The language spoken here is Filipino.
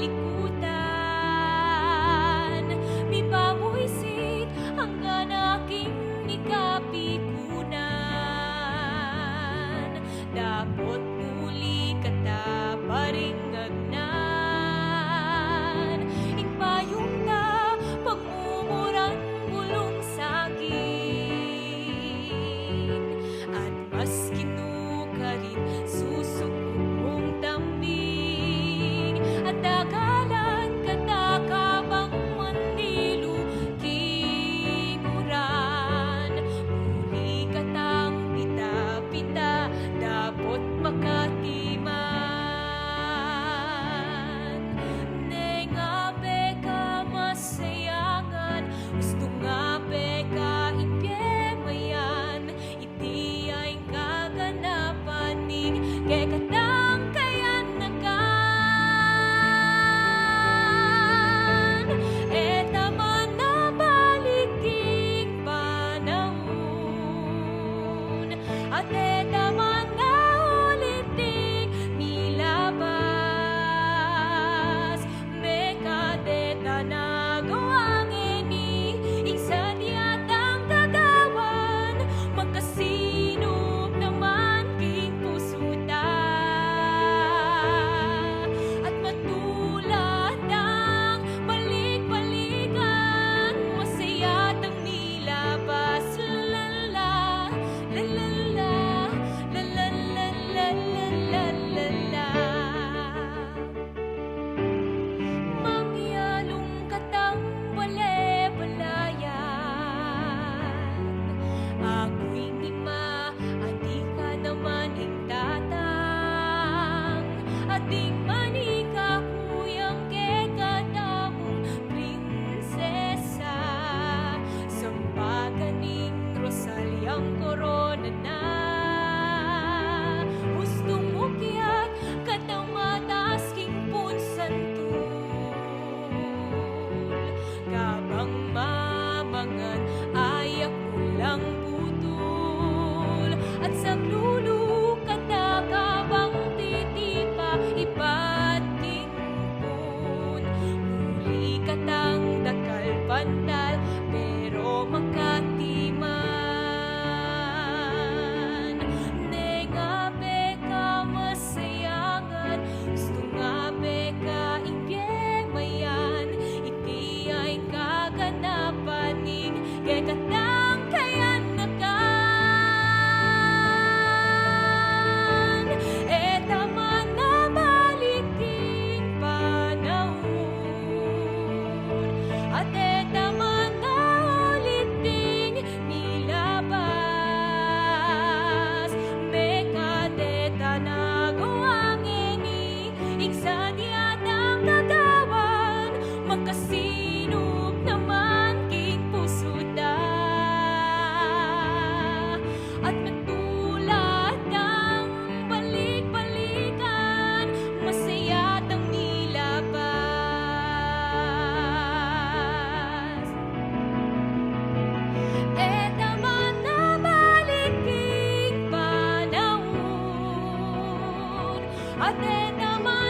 kalikutan. Mi pamuisit hanggang aking ikapikunan. Dapat muli kata paringagnan. Ingpayong ta pagmumuran bulong saging. At mas kinuka rin susukong tambing. At dagalan kata kabang mandilo kimuran. Muli katang pita-pita dapat makatiman. Nenga beka masayangan, gusto nga beka ipyemayan. Iti ay kaganapan ning kay katang kayan nakan. Eta man nabaliking panahon, at eta man nauliting milabas. Meka deta nagawangeni, ingsan yatang gagawan. Magkasinop naman king pusuta. At matulad ang balik-balikan, masayatang nilabas. La-la-la, la-la-la, la-la-la-la-la-la-la. Mangyalong katang bale-balayan. Ako'y ngima, at di ka naman hingtatang. At di manika kuyang kekadamong prinsesa. Sampaganing Rosalyang korona na. Gustong mukyat katang mataas king punsantul. Kabang mamangan ayak ulang putol. At sa lulu kata kabang titipa ipatingpon. Muli katang dakal pantal pero makatiman. Nenga beka masayangan, gusto nga beka ipyemayan. Iti ay kaganapan ning kay katang kayan nakan. Eta man nabaliking panahon, at eta man nauliting milabas. Meka deta nagawangeni, ingsan yatang gagawan. Magkasinop naman king pusuta. At matulad ang balik-balikan, masayatang nilabas. Eta man nabaliking panahon, at eta man